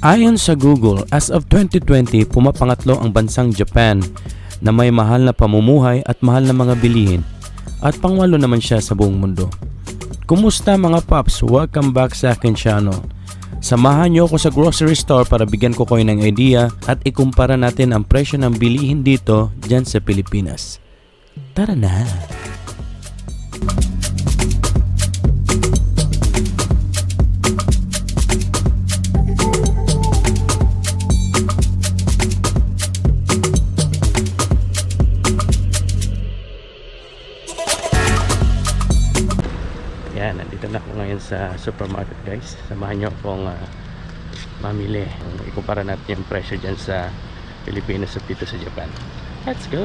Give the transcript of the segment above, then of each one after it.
Ayon sa Google, as of 2020, pumapangatlo ang bansang Japan na may mahal na pamumuhay at mahal na mga bilihin, at pangwalo naman siya sa buong mundo. Kumusta mga paps? Welcome back sa akin channel. Samahan niyo ako sa grocery store para bigyan ko kayo ng idea at ikumpara natin ang presyo ng bilihin dito dyan sa Pilipinas. Tara na! Yan, nandito na ako ngayon sa supermarket guys. Samahan nyo akong mamili. Ikumpara natin yung presyo dyan sa Pilipinas at dito sa Japan. Let's go!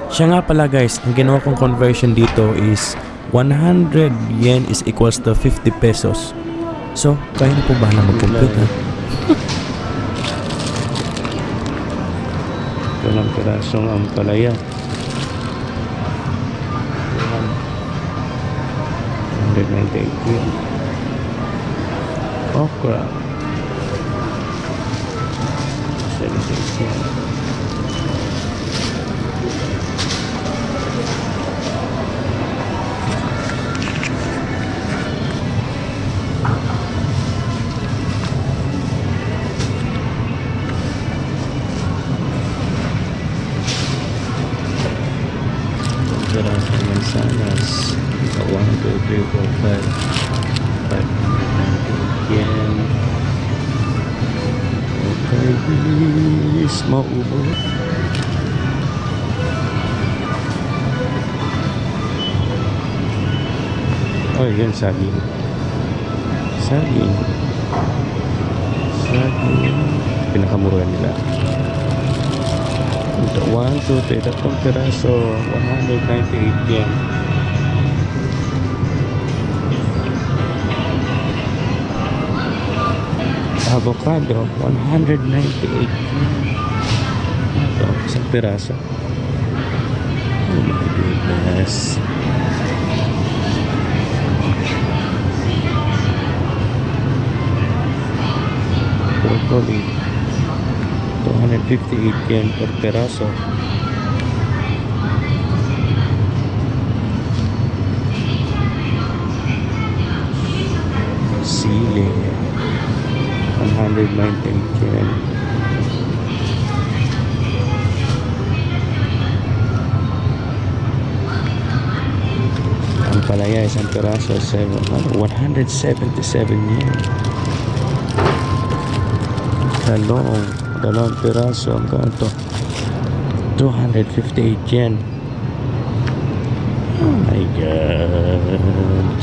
Siya nga pala guys, ang ginawa kong conversion dito is 100 yen is equals to 50 pesos. So, kaya na po ba na mag-compute ha? Ito ng pirasong ampalaya. 198 yen. Okra 78 yen. Mansanas 1, 2, 3, 4, 5 590 yen. Okay, please maubos. Oh, yun, saging. Saging. Pinakamura nila. 1, 2, 3, tatlong piraso, 198 yen. Avocado, 198 yen. Ito, isang piraso. Oh my goodness. Broccoli, 258 yen per peraso. Sili, 198 yen. Ang palaya isang peraso, 177 yen. Dalawang piraso, ang ganito 258 yen. Oh my god.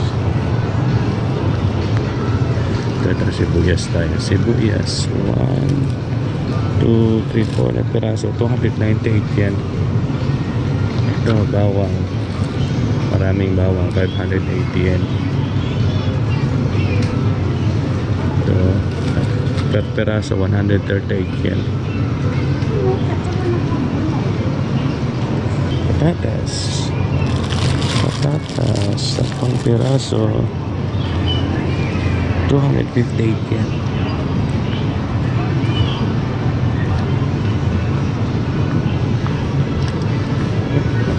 Ito sibuyas tayo. Sibuyas 1, 2, 3, 4 na piraso, 298 yen. Ito bawang, maraming bawang, 580 yen. Ito per peraso, 138 yen. Patatas, takong peraso, 258 yen.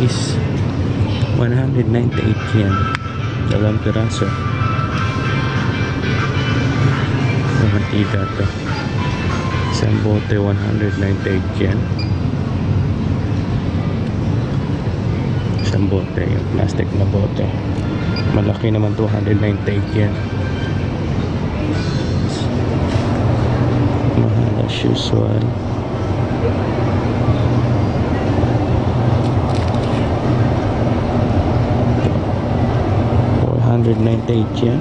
Is 198 yen. Dalawang peraso. Mantika to. Isang bote 198 yen. Isang bote, yung plastic na bote. Malaki naman 298 yen. Mahal as usual. $498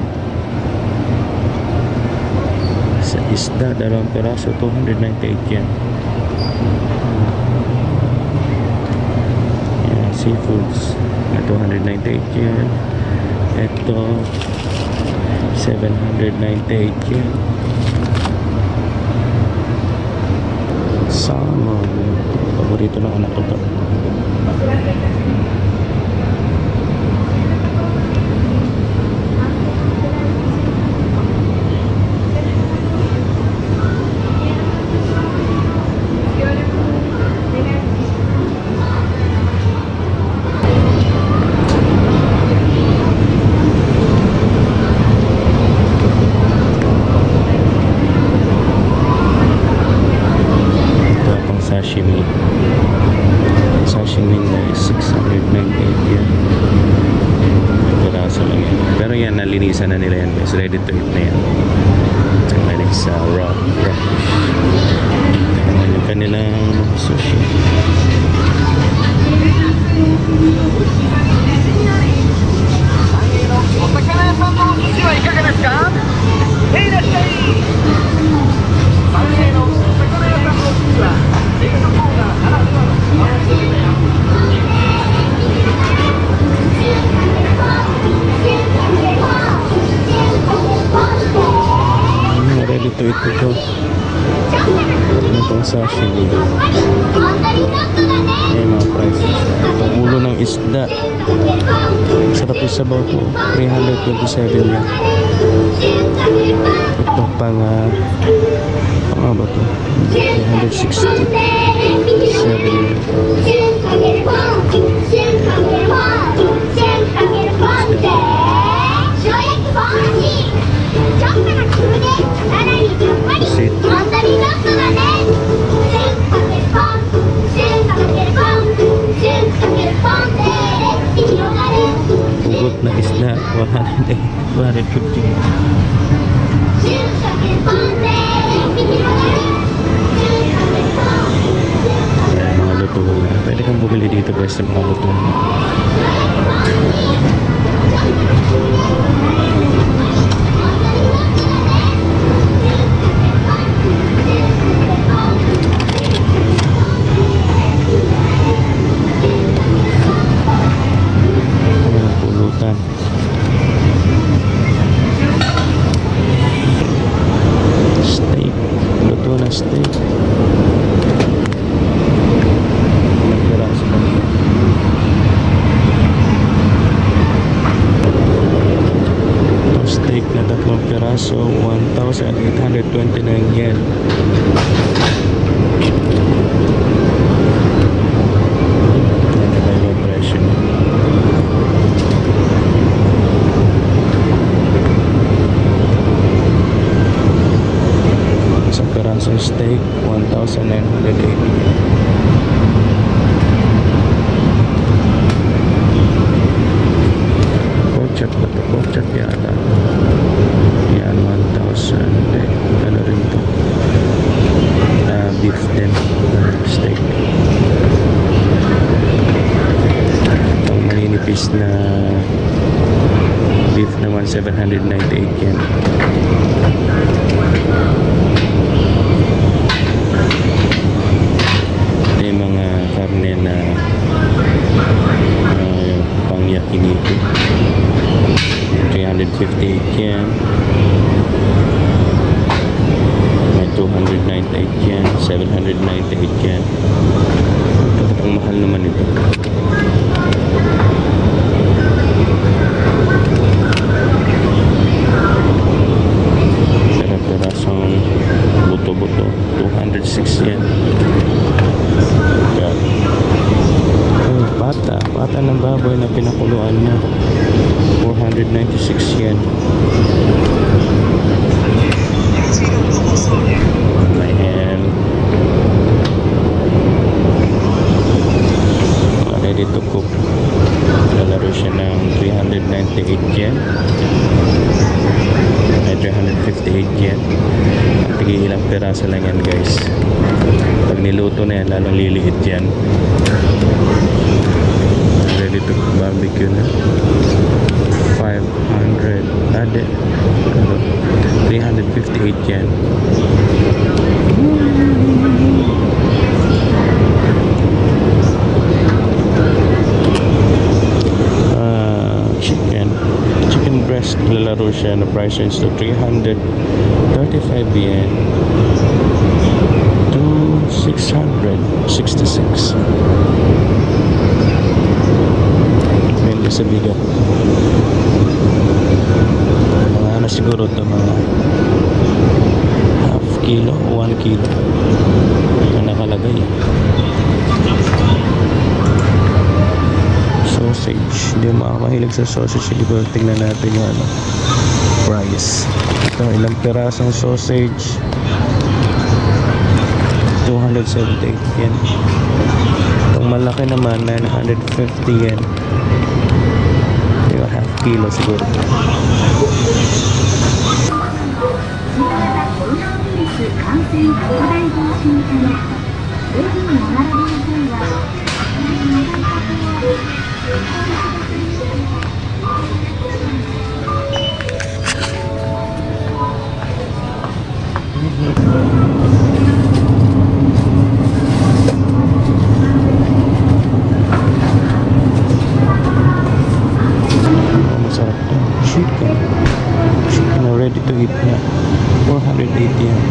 sa isda, dalawang peraso, 298 yen. Yan, seafoods na 298 yen. Ito 798 yen. Salmon, paborito ng anak ko to. Pricing nila is 698 yan. Piraso lang yan. Pero yan, nalinisan na nila yan guys. Ready to eat na yan. Ang sa raw fish. Ayan yung kanilang sushi. Ready to eat ito. Ano itong sashimi? Ayan mga prices. Itong ulo ng isda. Sarap isabaw ito. 327 yan. Ito pang ba ito? 367 yan. Pugot na isda 150. Ayan, mga luto na. Pwede kang bumili dito guys sa mga luto na. Steak, luto na steak. Nagpiraso na. Ito steak na 3 piraso, 1,829 yen. Sa steak 1,980. Pork chop ba ito? Pork chop yata. Yan 1,000. Ano rin ito? Beef din. Steak. Itong maninipis na beef naman 798 yen. Karne na pang yakiniku 358 yen, may 298 yen, 798 yen. Ang mahal naman ito. Sarap pirasong buto-buto 206 yen. Pata ng baboy na pinakuluan niya 496 yen. Ayan, ready to cook. Lalaro siya ng 398 yen. Ay 358 yen. At ilang piraso lang yan guys. Pag niluto na yan, lalong liliit yan. Ready to barbecue na 500 ade 358 yen. Chicken breast, lalaro siya na price range to 335 yen to 666. Sa bigat mga ano siguro ito, mga half kilo, 1 kilo na nakalagay. Sausage, hindi mo makakahilig sa sausage. Siguro tingnan natin yung ano, price. Ito, ilang pirasong sausage, 250 878 yen. Itong malaki naman 950 yen. Yung half kilo siguro. Masarap to. Chicken ready to eat na 480 yan.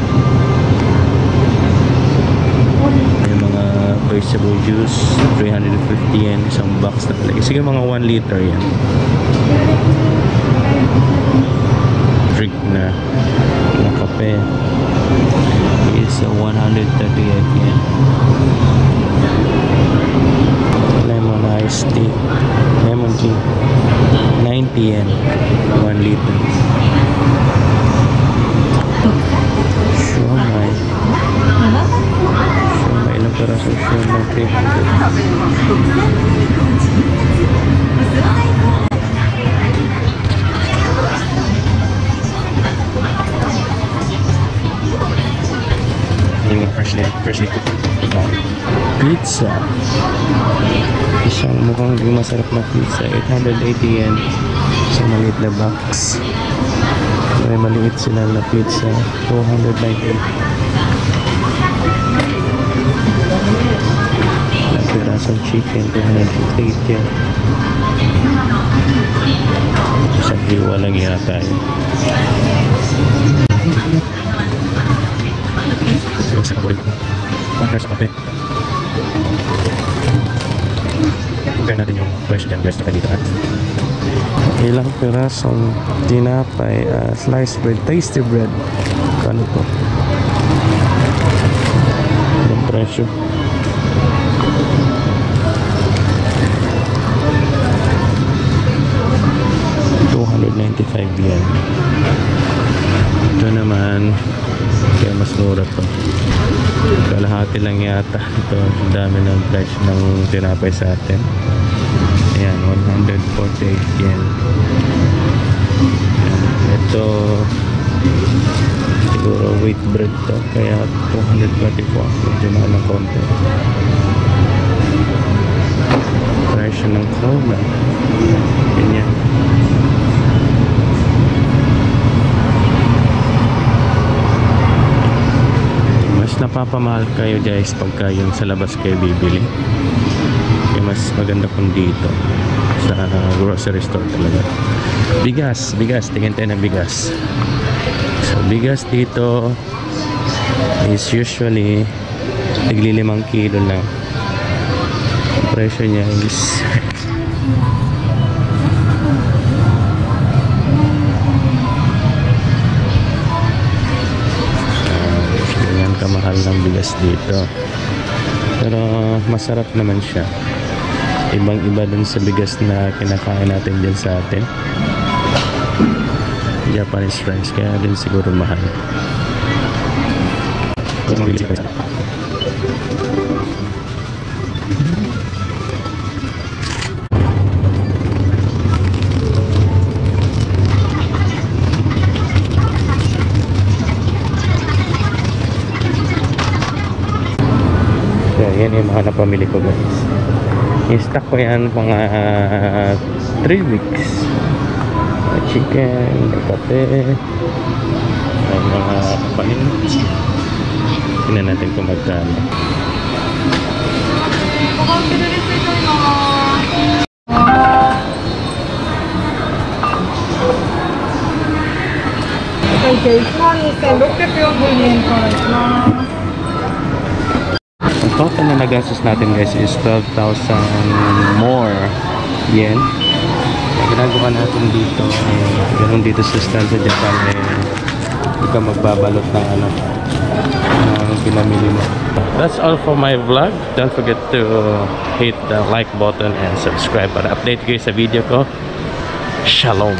Yung mga vegetable juice 350 yen isang box na talaga. Sige mga 1 liter yan. Drink na kape is 138 yen. Lemon iced tea, lemon tea 90 yen 1 liter. Siomai, ilang peraso siomai? 300. Freshly cooked pizza. Isang mukhang masarap na pizza, 880 yen. So maliit na box. May maliit sila na pizza, 290. Ilang pirasong chicken, 258 yen. Isang hiwa lang yata yun. Sa kabulit ko. Partner sa kape. Kaya natin yung fresh dyan guys na dito. Ilang pirasong tinapay, sliced bread, tasty bread. Kano to? Yung presyo. ₱295 yan. Ito naman kaya mas mura to. Kalahati lang yata ito. Ang dami ng price ng tinapay sa atin. Ayan, 148 yen. Ito siguro wheat bread to, kaya 224. Medyo mahal ng konti. Price ng cola. Ganyan. Napapamahal kayo guys pagka yung sa labas kayo bibili. Kaya mas maganda kung dito sa grocery store talaga. Bigas, tingin tayo ng bigas. So bigas dito is usually tigli 5 kilo lang. Ang presyo niya is kamahal ng bigas dito, pero masarap naman siya. Ibang iba dun sa bigas na kinakain natin dyan sa atin, Japanese rice, kaya din siguro mahal. Yan yung mga napamili ko guys. I-stock ko yan mga 3 weeks. Chicken, kape, may mga panin. Tingnan natin kung magkano. Okay, 1,640 yenからします。Total na nagastos natin guys is 12,000 more yen. Ginagawa natin dito ganun dito sa stand sa Japan, hindi ka magbabalot ng ng pinamili mo. That's all for my vlog. Don't forget to hit the like button and subscribe para update kayo sa video ko. Shalom.